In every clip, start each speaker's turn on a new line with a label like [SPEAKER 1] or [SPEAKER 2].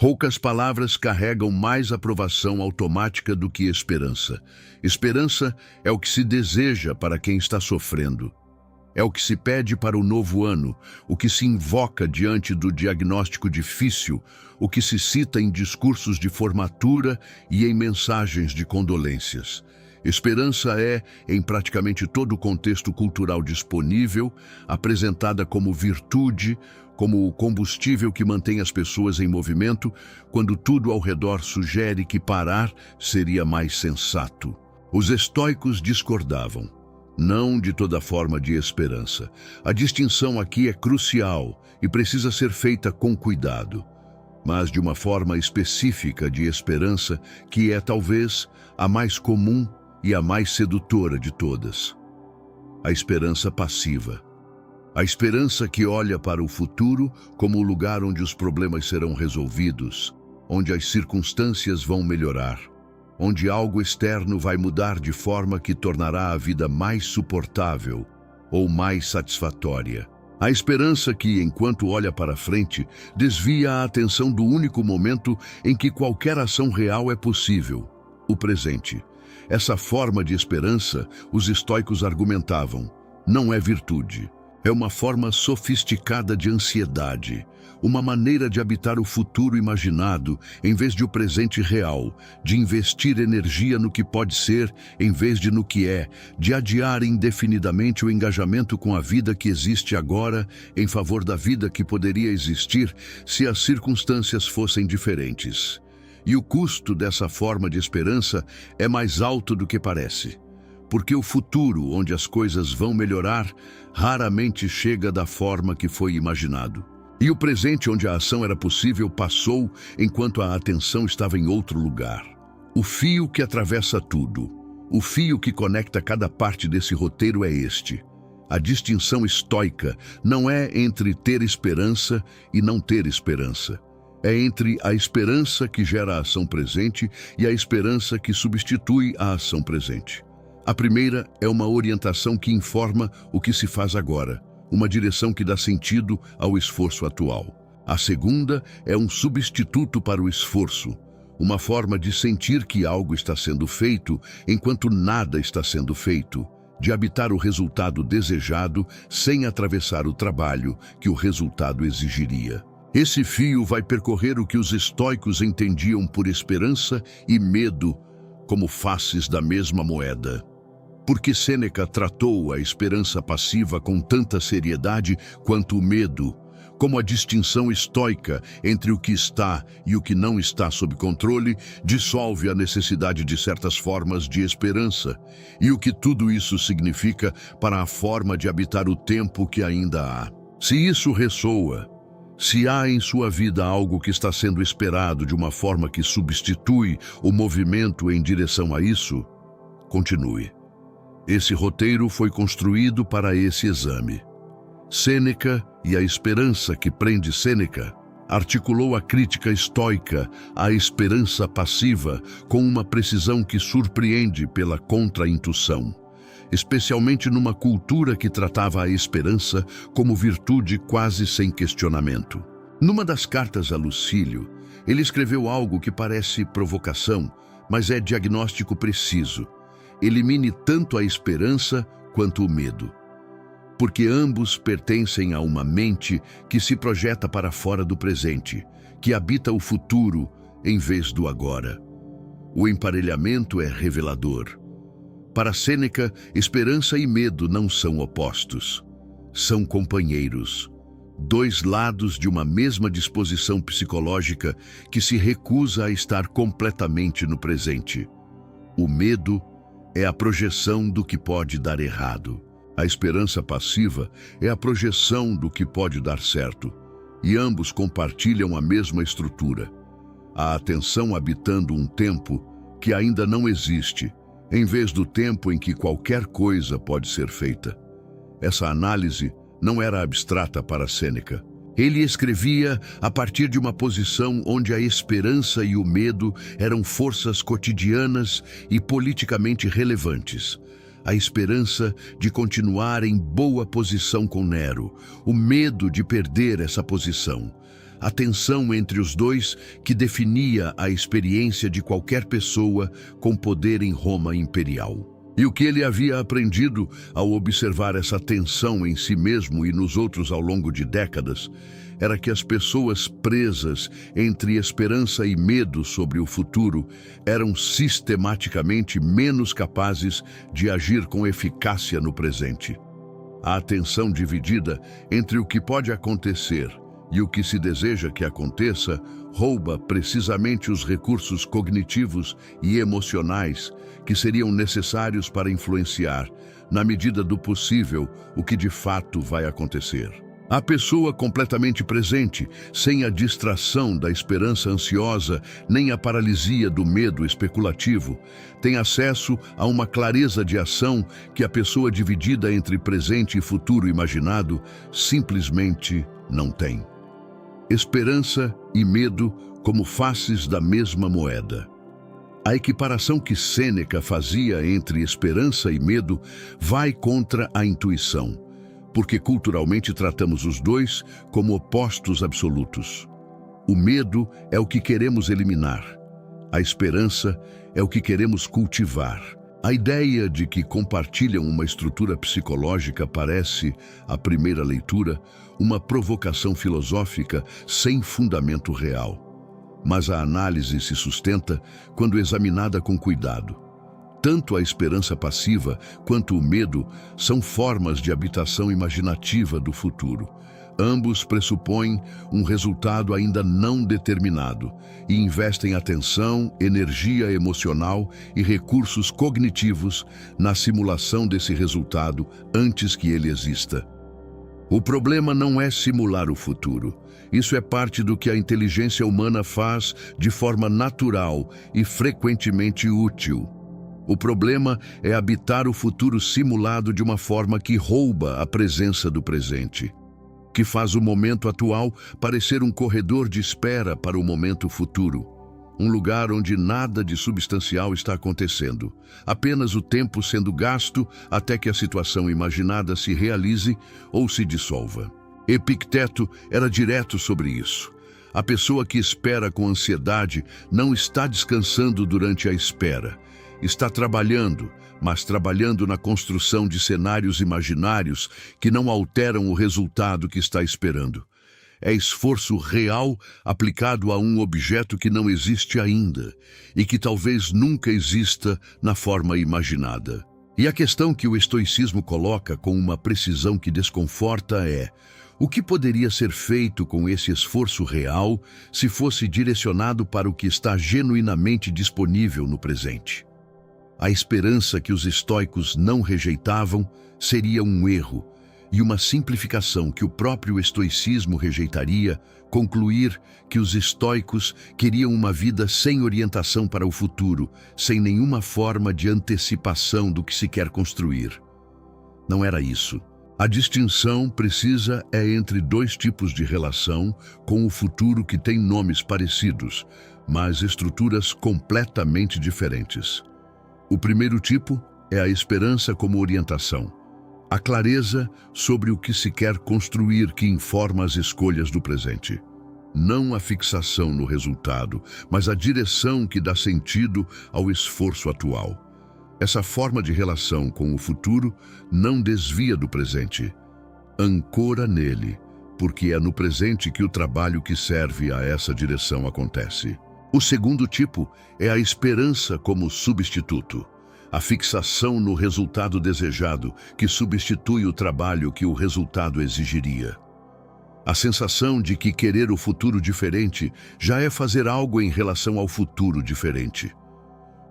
[SPEAKER 1] Poucas palavras carregam mais aprovação automática do que esperança. Esperança é o que se deseja para quem está sofrendo. É o que se pede para o novo ano, o que se invoca diante do diagnóstico difícil, o que se cita em discursos de formatura e em mensagens de condolências. Esperança é, em praticamente todo o contexto cultural disponível, apresentada como virtude, como o combustível que mantém as pessoas em movimento, quando tudo ao redor sugere que parar seria mais sensato. Os estoicos discordavam. Não de toda forma de esperança. A distinção aqui é crucial e precisa ser feita com cuidado, mas de uma forma específica de esperança que é talvez a mais comum e a mais sedutora de todas. A esperança passiva. A esperança que olha para o futuro como o lugar onde os problemas serão resolvidos, onde as circunstâncias vão melhorar, onde algo externo vai mudar de forma que tornará a vida mais suportável ou mais satisfatória. A esperança que, enquanto olha para frente, desvia a atenção do único momento em que qualquer ação real é possível, o presente. Essa forma de esperança, os estoicos argumentavam, não é virtude. É uma forma sofisticada de ansiedade, uma maneira de habitar o futuro imaginado em vez de o presente real, de investir energia no que pode ser em vez de no que é, de adiar indefinidamente o engajamento com a vida que existe agora em favor da vida que poderia existir se as circunstâncias fossem diferentes. E o custo dessa forma de esperança é mais alto do que parece. Porque o futuro, onde as coisas vão melhorar, raramente chega da forma que foi imaginado. E o presente, onde a ação era possível, passou enquanto a atenção estava em outro lugar. O fio que atravessa tudo, o fio que conecta cada parte desse roteiro é este. A distinção estoica não é entre ter esperança e não ter esperança. É entre a esperança que gera a ação presente e a esperança que substitui a ação presente. A primeira é uma orientação que informa o que se faz agora, uma direção que dá sentido ao esforço atual. A segunda é um substituto para o esforço, uma forma de sentir que algo está sendo feito enquanto nada está sendo feito, de habitar o resultado desejado sem atravessar o trabalho que o resultado exigiria. Esse fio vai percorrer o que os estoicos entendiam por esperança e medo como faces da mesma moeda. Porque Sêneca tratou a esperança passiva com tanta seriedade quanto o medo, como a distinção estoica entre o que está e o que não está sob controle dissolve a necessidade de certas formas de esperança, e o que tudo isso significa para a forma de habitar o tempo que ainda há. Se isso ressoa, se há em sua vida algo que está sendo esperado de uma forma que substitui o movimento em direção a isso, continue. Esse roteiro foi construído para esse exame. Sêneca e a esperança que prende Sêneca articulou a crítica estoica à esperança passiva com uma precisão que surpreende pela contra-intuição, especialmente numa cultura que tratava a esperança como virtude quase sem questionamento. Numa das cartas a Lucílio, ele escreveu algo que parece provocação, mas é diagnóstico preciso. Elimine tanto a esperança quanto o medo, porque ambos pertencem a uma mente que se projeta para fora do presente, que habita o futuro em vez do agora. O emparelhamento é revelador. Para Sêneca, esperança e medo não são opostos, são companheiros, dois lados de uma mesma disposição psicológica que se recusa a estar completamente no presente. O medo é a projeção do que pode dar errado. A esperança passiva é a projeção do que pode dar certo, e ambos compartilham a mesma estrutura. A atenção habitando um tempo que ainda não existe, em vez do tempo em que qualquer coisa pode ser feita. Essa análise não era abstrata para Sêneca. Ele escrevia a partir de uma posição onde a esperança e o medo eram forças cotidianas e politicamente relevantes. A esperança de continuar em boa posição com Nero, o medo de perder essa posição. a tensão entre os dois que definia a experiência de qualquer pessoa com poder em Roma imperial. E o que ele havia aprendido ao observar essa tensão em si mesmo e nos outros ao longo de décadas era que as pessoas presas entre esperança e medo sobre o futuro eram sistematicamente menos capazes de agir com eficácia no presente. A atenção dividida entre o que pode acontecer e o que se deseja que aconteça rouba precisamente os recursos cognitivos e emocionais que seriam necessários para influenciar, na medida do possível, o que de fato vai acontecer. A pessoa completamente presente, sem a distração da esperança ansiosa, nem a paralisia do medo especulativo, tem acesso a uma clareza de ação que a pessoa dividida entre presente e futuro imaginado simplesmente não tem. Esperança e medo como faces da mesma moeda. A equiparação que Sêneca fazia entre esperança e medo vai contra a intuição, porque culturalmente tratamos os dois como opostos absolutos. O medo é o que queremos eliminar. A esperança é o que queremos cultivar. A ideia de que compartilham uma estrutura psicológica parece, à primeira leitura, uma provocação filosófica sem fundamento real. Mas a análise se sustenta quando examinada com cuidado. Tanto a esperança passiva quanto o medo são formas de habitação imaginativa do futuro. Ambos pressupõem um resultado ainda não determinado e investem atenção, energia emocional e recursos cognitivos na simulação desse resultado antes que ele exista. O problema não é simular o futuro. Isso é parte do que a inteligência humana faz de forma natural e frequentemente útil. O problema é habitar o futuro simulado de uma forma que rouba a presença do presente, que faz o momento atual parecer um corredor de espera para o momento futuro, um lugar onde nada de substancial está acontecendo, apenas o tempo sendo gasto até que a situação imaginada se realize ou se dissolva. Epicteto era direto sobre isso. A pessoa que espera com ansiedade não está descansando durante a espera. Está trabalhando, mas trabalhando na construção de cenários imaginários que não alteram o resultado que está esperando. É esforço real aplicado a um objeto que não existe ainda e que talvez nunca exista na forma imaginada. E a questão que o estoicismo coloca com uma precisão que desconforta é: o que poderia ser feito com esse esforço real se fosse direcionado para o que está genuinamente disponível no presente? A esperança que os estoicos não rejeitavam seria um erro, e uma simplificação que o próprio estoicismo rejeitaria, concluir que os estoicos queriam uma vida sem orientação para o futuro, sem nenhuma forma de antecipação do que se quer construir. Não era isso. A distinção precisa é entre dois tipos de relação com o futuro que têm nomes parecidos, mas estruturas completamente diferentes. O primeiro tipo é a esperança como orientação. A clareza sobre o que se quer construir que informa as escolhas do presente. Não a fixação no resultado, mas a direção que dá sentido ao esforço atual. Essa forma de relação com o futuro não desvia do presente, ancora nele, porque é no presente que o trabalho que serve a essa direção acontece. O segundo tipo é a esperança como substituto. A fixação no resultado desejado que substitui o trabalho que o resultado exigiria. A sensação de que querer o futuro diferente já é fazer algo em relação ao futuro diferente.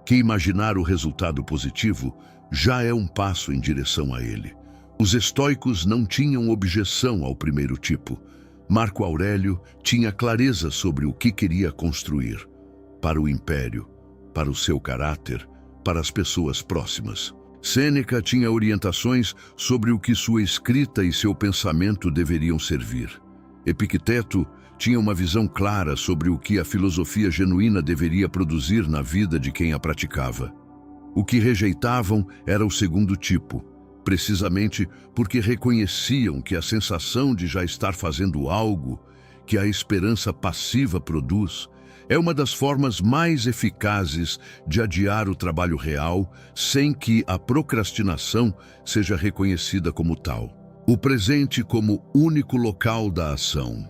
[SPEAKER 1] Que imaginar o resultado positivo já é um passo em direção a ele. Os estoicos não tinham objeção ao primeiro tipo. Marco Aurélio tinha clareza sobre o que queria construir, para o império, para o seu caráter, para as pessoas próximas. Sêneca tinha orientações sobre o que sua escrita e seu pensamento deveriam servir. Epicteto tinha uma visão clara sobre o que a filosofia genuína deveria produzir na vida de quem a praticava. O que rejeitavam era o segundo tipo, precisamente porque reconheciam que a sensação de já estar fazendo algo que a esperança passiva produz é uma das formas mais eficazes de adiar o trabalho real sem que a procrastinação seja reconhecida como tal. O presente como único local da ação.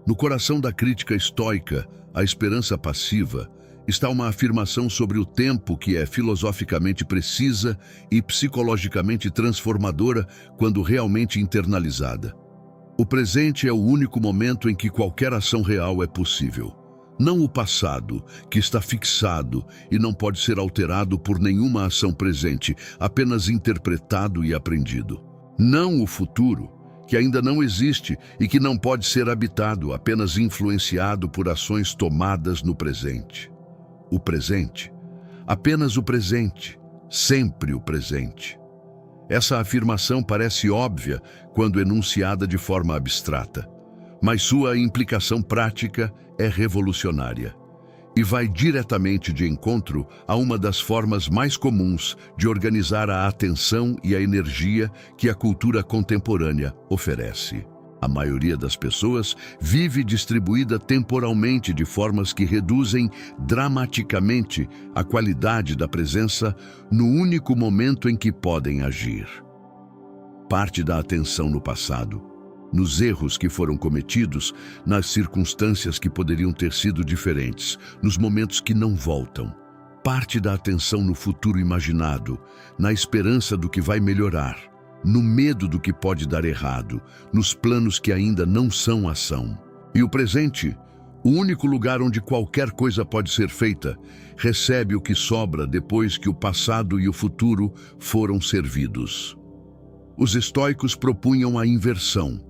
[SPEAKER 1] No coração da crítica estoica, a esperança passiva está uma afirmação sobre o tempo que é filosoficamente precisa e psicologicamente transformadora quando realmente internalizada. O presente é o único momento em que qualquer ação real é possível. Não o passado, que está fixado e não pode ser alterado por nenhuma ação presente, apenas interpretado e aprendido. Não o futuro, que ainda não existe e que não pode ser habitado, apenas influenciado por ações tomadas no presente. O presente, apenas o presente, sempre o presente. Essa afirmação parece óbvia quando enunciada de forma abstrata, mas sua implicação prática é revolucionária e vai diretamente de encontro a uma das formas mais comuns de organizar a atenção e a energia que a cultura contemporânea oferece. A maioria das pessoas vive distribuída temporalmente de formas que reduzem dramaticamente a qualidade da presença no único momento em que podem agir. Parte da atenção no passado, nos erros que foram cometidos, nas circunstâncias que poderiam ter sido diferentes, nos momentos que não voltam. Parte da atenção no futuro imaginado, na esperança do que vai melhorar, no medo do que pode dar errado, nos planos que ainda não são ação. E o presente, o único lugar onde qualquer coisa pode ser feita, recebe o que sobra depois que o passado e o futuro foram servidos. Os estoicos propunham a inversão,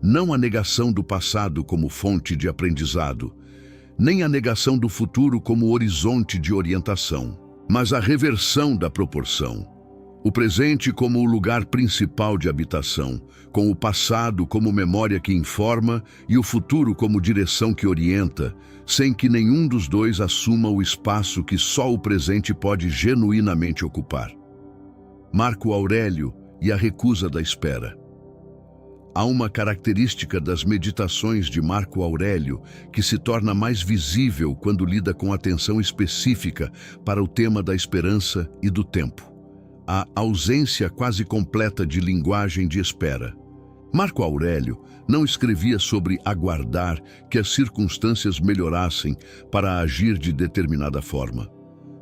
[SPEAKER 1] não a negação do passado como fonte de aprendizado, nem a negação do futuro como horizonte de orientação, mas a reversão da proporção. O presente como o lugar principal de habitação, com o passado como memória que informa e o futuro como direção que orienta, sem que nenhum dos dois assuma o espaço que só o presente pode genuinamente ocupar. Marco Aurélio e a recusa da espera. Há uma característica das meditações de Marco Aurélio que se torna mais visível quando lida com atenção específica para o tema da esperança e do tempo. A ausência quase completa de linguagem de espera. Marco Aurélio não escrevia sobre aguardar que as circunstâncias melhorassem para agir de determinada forma.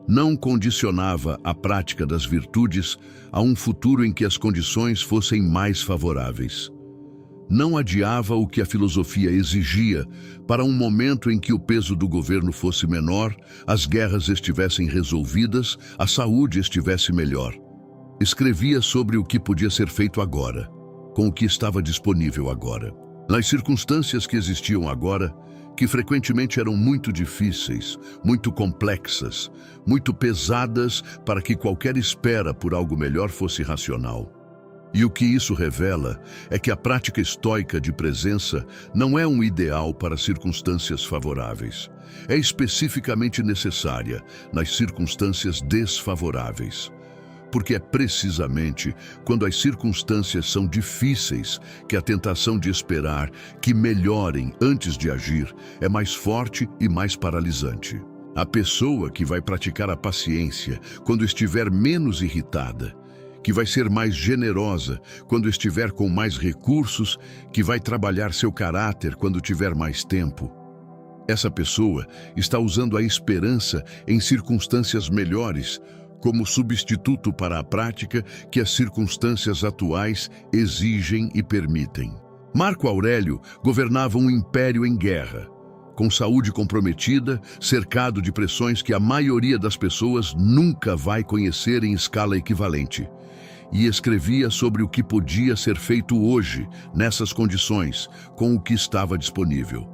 [SPEAKER 1] Não condicionava a prática das virtudes a um futuro em que as condições fossem mais favoráveis. Não adiava o que a filosofia exigia para um momento em que o peso do governo fosse menor, as guerras estivessem resolvidas, a saúde estivesse melhor. Escrevia sobre o que podia ser feito agora, com o que estava disponível agora. Nas circunstâncias que existiam agora, que frequentemente eram muito difíceis, muito complexas, muito pesadas para que qualquer espera por algo melhor fosse racional. E o que isso revela é que a prática estoica de presença não é um ideal para circunstâncias favoráveis. É especificamente necessária nas circunstâncias desfavoráveis. Porque é precisamente quando as circunstâncias são difíceis que a tentação de esperar que melhorem antes de agir é mais forte e mais paralisante. A pessoa que vai praticar a paciência quando estiver menos irritada, que vai ser mais generosa quando estiver com mais recursos, que vai trabalhar seu caráter quando tiver mais tempo. Essa pessoa está usando a esperança em circunstâncias melhores como substituto para a prática que as circunstâncias atuais exigem e permitem. Marco Aurélio governava um império em guerra, com saúde comprometida, cercado de pressões que a maioria das pessoas nunca vai conhecer em escala equivalente. E escrevia sobre o que podia ser feito hoje, nessas condições, com o que estava disponível.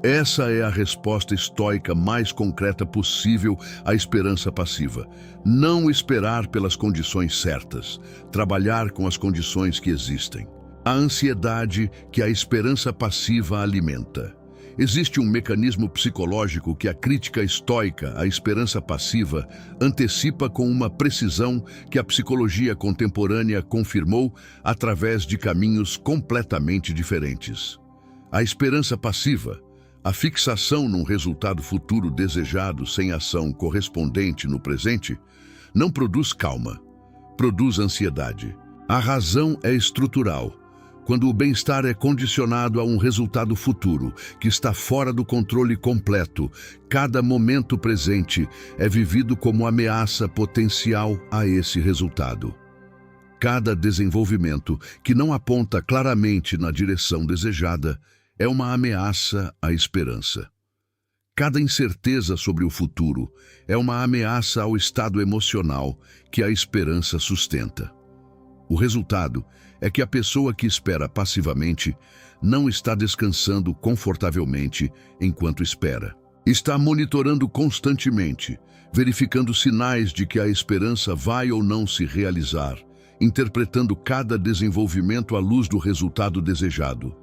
[SPEAKER 1] Essa é a resposta estoica mais concreta possível à esperança passiva. Não esperar pelas condições certas, trabalhar com as condições que existem. A ansiedade que a esperança passiva alimenta. Existe um mecanismo psicológico que a crítica estoica, a esperança passiva, antecipa com uma precisão que a psicologia contemporânea confirmou através de caminhos completamente diferentes. A esperança passiva, a fixação num resultado futuro desejado sem ação correspondente no presente, não produz calma, produz ansiedade. A razão é estrutural. Quando o bem-estar é condicionado a um resultado futuro, que está fora do controle completo, cada momento presente é vivido como ameaça potencial a esse resultado. Cada desenvolvimento que não aponta claramente na direção desejada é uma ameaça à esperança. Cada incerteza sobre o futuro é uma ameaça ao estado emocional que a esperança sustenta. O resultado é que a pessoa que espera passivamente não está descansando confortavelmente enquanto espera. Está monitorando constantemente, verificando sinais de que a esperança vai ou não se realizar, interpretando cada desenvolvimento à luz do resultado desejado,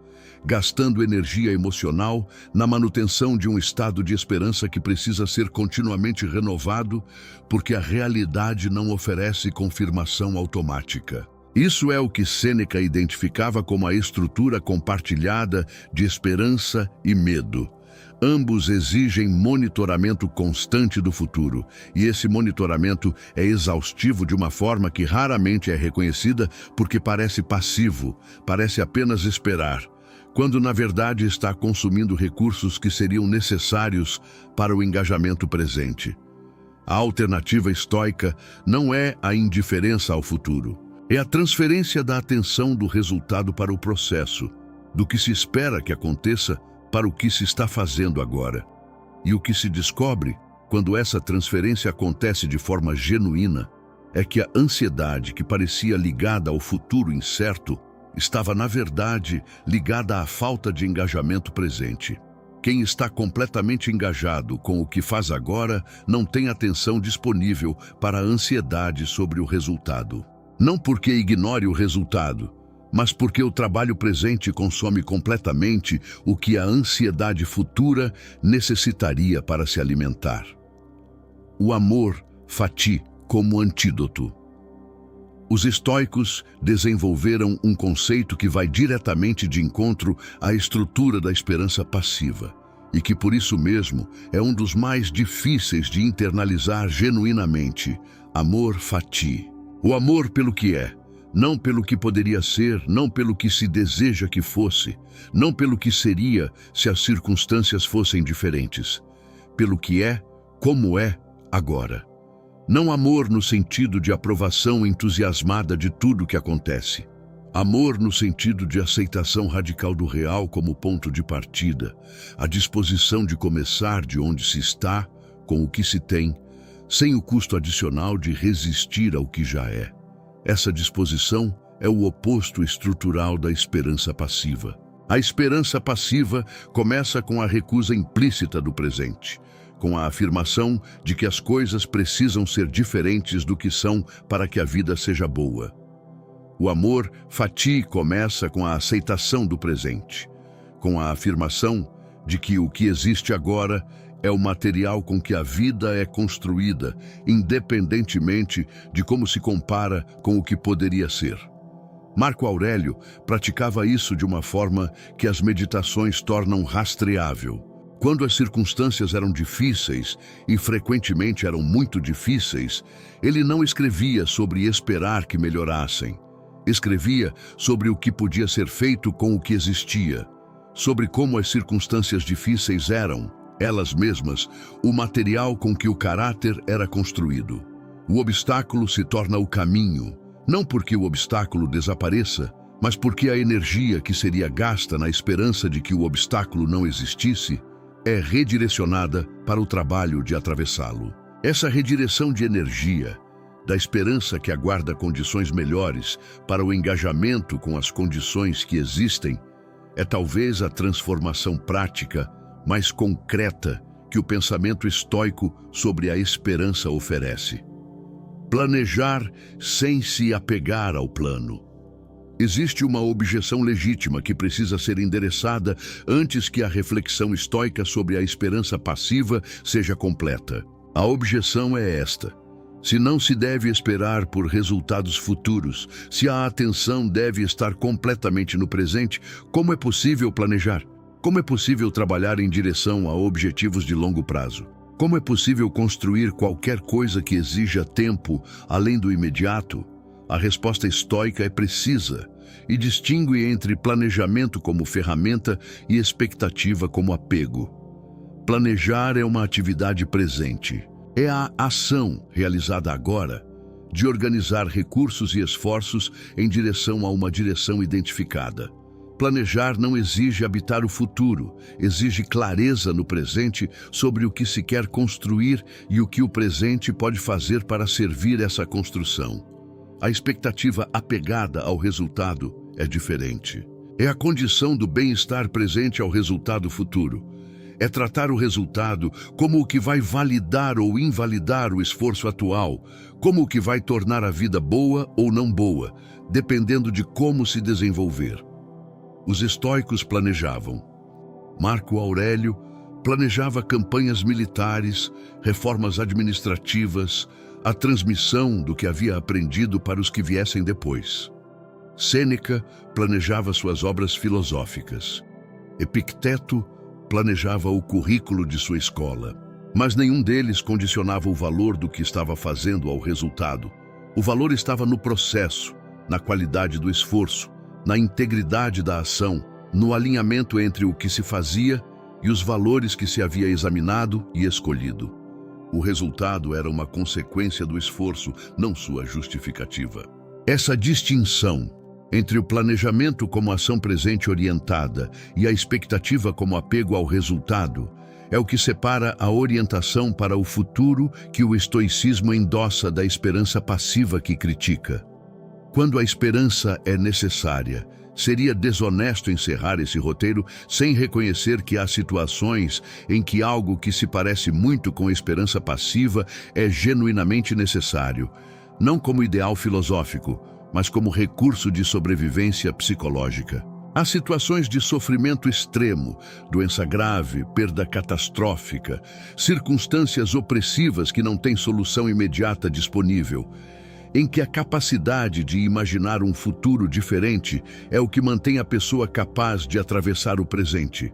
[SPEAKER 1] gastando energia emocional na manutenção de um estado de esperança que precisa ser continuamente renovado porque a realidade não oferece confirmação automática. Isso é o que Sêneca identificava como a estrutura compartilhada de esperança e medo. Ambos exigem monitoramento constante do futuro, e esse monitoramento é exaustivo de uma forma que raramente é reconhecida porque parece passivo, parece apenas esperar, quando na verdade está consumindo recursos que seriam necessários para o engajamento presente. A alternativa estoica não é a indiferença ao futuro. É a transferência da atenção do resultado para o processo, do que se espera que aconteça para o que se está fazendo agora. E o que se descobre, quando essa transferência acontece de forma genuína, é que a ansiedade que parecia ligada ao futuro incerto estava, na verdade, ligada à falta de engajamento presente. Quem está completamente engajado com o que faz agora não tem atenção disponível para a ansiedade sobre o resultado. Não porque ignore o resultado, mas porque o trabalho presente consome completamente o que a ansiedade futura necessitaria para se alimentar. O amor fati como antídoto. Os estoicos desenvolveram um conceito que vai diretamente de encontro à estrutura da esperança passiva, e que por isso mesmo é um dos mais difíceis de internalizar genuinamente: amor fati. O amor pelo que é, não pelo que poderia ser, não pelo que se deseja que fosse, não pelo que seria se as circunstâncias fossem diferentes, pelo que é, como é, agora. Não amor no sentido de aprovação entusiasmada de tudo que acontece. Amor no sentido de aceitação radical do real como ponto de partida, a disposição de começar de onde se está, com o que se tem, sem o custo adicional de resistir ao que já é. Essa disposição é o oposto estrutural da esperança passiva. A esperança passiva começa com a recusa implícita do presente, com a afirmação de que as coisas precisam ser diferentes do que são para que a vida seja boa. O amor fati começa com a aceitação do presente, com a afirmação de que o que existe agora é o material com que a vida é construída, independentemente de como se compara com o que poderia ser. Marco Aurélio praticava isso de uma forma que as meditações tornam rastreável. Quando as circunstâncias eram difíceis, e frequentemente eram muito difíceis, ele não escrevia sobre esperar que melhorassem. Escrevia sobre o que podia ser feito com o que existia, sobre como as circunstâncias difíceis eram, elas mesmas, o material com que o caráter era construído. O obstáculo se torna o caminho, não porque o obstáculo desapareça, mas porque a energia que seria gasta na esperança de que o obstáculo não existisse é redirecionada para o trabalho de atravessá-lo. Essa redireção de energia, da esperança que aguarda condições melhores para o engajamento com as condições que existem, é talvez a transformação prática mais concreta que o pensamento estoico sobre a esperança oferece. Planejar sem se apegar ao plano. Existe uma objeção legítima que precisa ser endereçada antes que a reflexão estoica sobre a esperança passiva seja completa. A objeção é esta: se não se deve esperar por resultados futuros, se a atenção deve estar completamente no presente, como é possível planejar? Como é possível trabalhar em direção a objetivos de longo prazo? Como é possível construir qualquer coisa que exija tempo além do imediato? A resposta estoica é precisa e distingue entre planejamento como ferramenta e expectativa como apego. Planejar é uma atividade presente. É a ação realizada agora de organizar recursos e esforços em direção a uma direção identificada. Planejar não exige habitar o futuro, exige clareza no presente sobre o que se quer construir e o que o presente pode fazer para servir essa construção. A expectativa apegada ao resultado é diferente. É a condição do bem-estar presente ao resultado futuro. É tratar o resultado como o que vai validar ou invalidar o esforço atual, como o que vai tornar a vida boa ou não boa, dependendo de como se desenvolver. Os estoicos planejavam. Marco Aurélio planejava campanhas militares, reformas administrativas, a transmissão do que havia aprendido para os que viessem depois. Sêneca planejava suas obras filosóficas. Epicteto planejava o currículo de sua escola. Mas nenhum deles condicionava o valor do que estava fazendo ao resultado. O valor estava no processo, na qualidade do esforço, na integridade da ação, no alinhamento entre o que se fazia e os valores que se havia examinado e escolhido. O resultado era uma consequência do esforço, não sua justificativa. Essa distinção entre o planejamento como ação presente orientada e a expectativa como apego ao resultado é o que separa a orientação para o futuro que o estoicismo endossa da esperança passiva que critica. Quando a esperança é necessária, seria desonesto encerrar esse roteiro sem reconhecer que há situações em que algo que se parece muito com a esperança passiva é genuinamente necessário, não como ideal filosófico, mas como recurso de sobrevivência psicológica. Há situações de sofrimento extremo, doença grave, perda catastrófica, circunstâncias opressivas que não têm solução imediata disponível, em que a capacidade de imaginar um futuro diferente é o que mantém a pessoa capaz de atravessar o presente.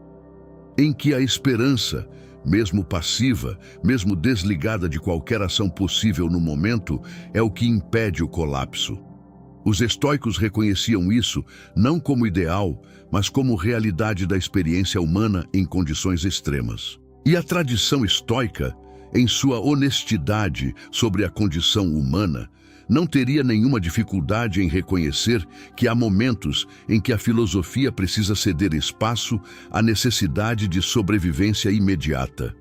[SPEAKER 1] Em que a esperança, mesmo passiva, mesmo desligada de qualquer ação possível no momento, é o que impede o colapso. Os estoicos reconheciam isso não como ideal, mas como realidade da experiência humana em condições extremas. E a tradição estoica, em sua honestidade sobre a condição humana, não teria nenhuma dificuldade em reconhecer que há momentos em que a filosofia precisa ceder espaço à necessidade de sobrevivência imediata.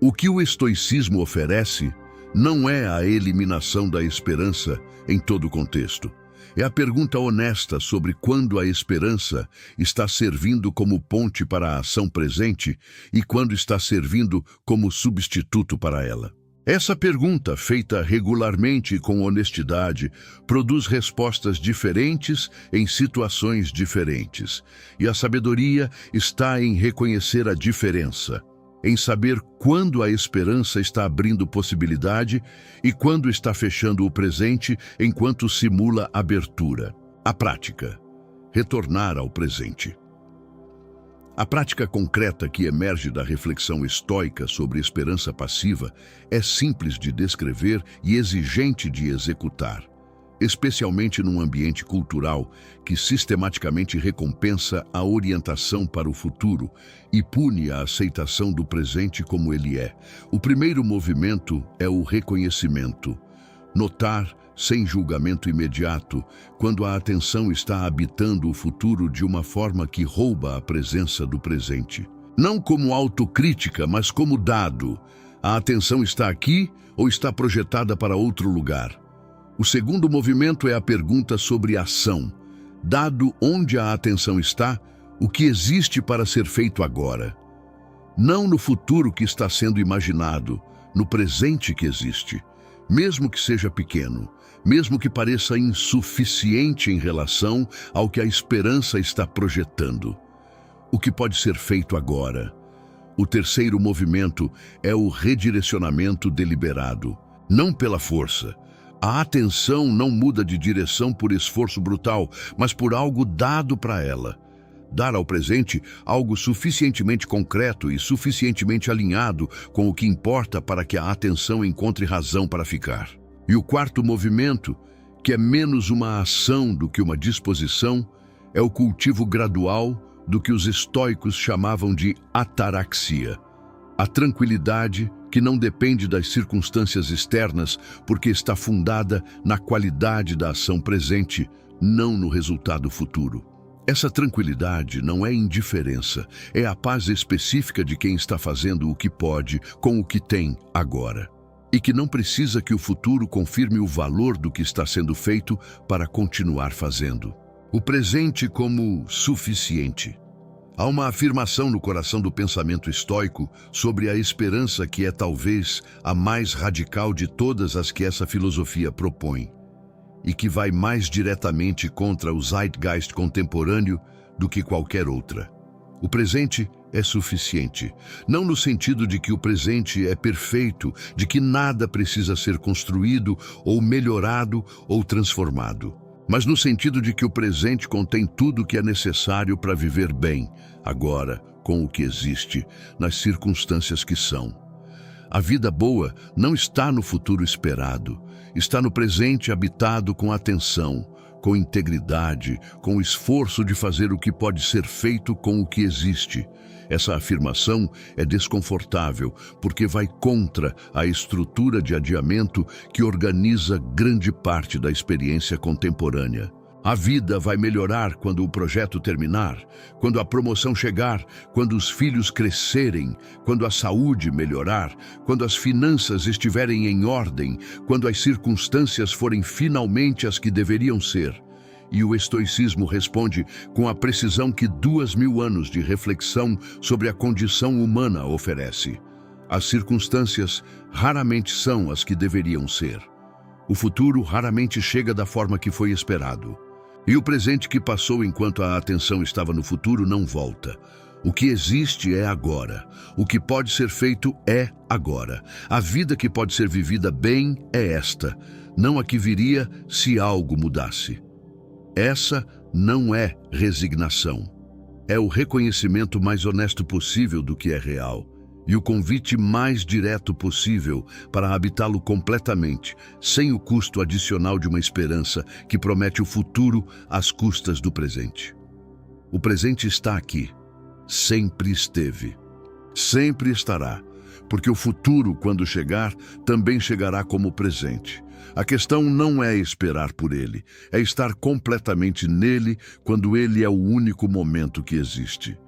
[SPEAKER 1] O que o estoicismo oferece não é a eliminação da esperança em todo o contexto. É a pergunta honesta sobre quando a esperança está servindo como ponte para a ação presente e quando está servindo como substituto para ela. Essa pergunta, feita regularmente e com honestidade, produz respostas diferentes em situações diferentes. E a sabedoria está em reconhecer a diferença, em saber quando a esperança está abrindo possibilidade e quando está fechando o presente enquanto simula abertura. A prática. Retornar ao presente. A prática concreta que emerge da reflexão estoica sobre esperança passiva é simples de descrever e exigente de executar, especialmente num ambiente cultural que sistematicamente recompensa a orientação para o futuro e pune a aceitação do presente como ele é. O primeiro movimento é o reconhecimento. Notar, sem julgamento imediato, quando a atenção está habitando o futuro de uma forma que rouba a presença do presente. Não como autocrítica, mas como dado. A atenção está aqui ou está projetada para outro lugar? O segundo movimento é a pergunta sobre ação. Dado onde a atenção está, o que existe para ser feito agora? Não no futuro que está sendo imaginado, no presente que existe. Mesmo que seja pequeno, mesmo que pareça insuficiente em relação ao que a esperança está projetando. O que pode ser feito agora? O terceiro movimento é o redirecionamento deliberado, não pela força. A atenção não muda de direção por esforço brutal, mas por algo dado para ela. dar ao presente algo suficientemente concreto e suficientemente alinhado com o que importa para que a atenção encontre razão para ficar. E o quarto movimento, que é menos uma ação do que uma disposição, é o cultivo gradual do que os estoicos chamavam de ataraxia. A tranquilidade que não depende das circunstâncias externas porque está fundada na qualidade da ação presente, não no resultado futuro. Essa tranquilidade não é indiferença, é a paz específica de quem está fazendo o que pode com o que tem agora. E que não precisa que o futuro confirme o valor do que está sendo feito para continuar fazendo. O presente como suficiente. Há uma afirmação no coração do pensamento estoico sobre a esperança que é talvez a mais radical de todas as que essa filosofia propõe, e que vai mais diretamente contra o zeitgeist contemporâneo do que qualquer outra. O presente é suficiente, não no sentido de que o presente é perfeito, de que nada precisa ser construído ou melhorado ou transformado, mas no sentido de que o presente contém tudo o que é necessário para viver bem, agora, com o que existe, nas circunstâncias que são. A vida boa não está no futuro esperado, está no presente habitado com atenção, com integridade, com o esforço de fazer o que pode ser feito com o que existe. Essa afirmação é desconfortável porque vai contra a estrutura de adiamento que organiza grande parte da experiência contemporânea. A vida vai melhorar quando o projeto terminar, quando a promoção chegar, quando os filhos crescerem, quando a saúde melhorar, quando as finanças estiverem em ordem, quando as circunstâncias forem finalmente as que deveriam ser. E o estoicismo responde com a precisão que 2000 anos de reflexão sobre a condição humana oferece. As circunstâncias raramente são as que deveriam ser. O futuro raramente chega da forma que foi esperado. E o presente que passou enquanto a atenção estava no futuro não volta. O que existe é agora. O que pode ser feito é agora. A vida que pode ser vivida bem é esta, não a que viria se algo mudasse. Essa não é resignação. É o reconhecimento mais honesto possível do que é real e o convite mais direto possível para habitá-lo completamente, sem o custo adicional de uma esperança que promete o futuro às custas do presente. O presente está aqui. Sempre esteve. Sempre estará. Porque o futuro, quando chegar, também chegará como presente. A questão não é esperar por ele, é estar completamente nele quando ele é o único momento que existe.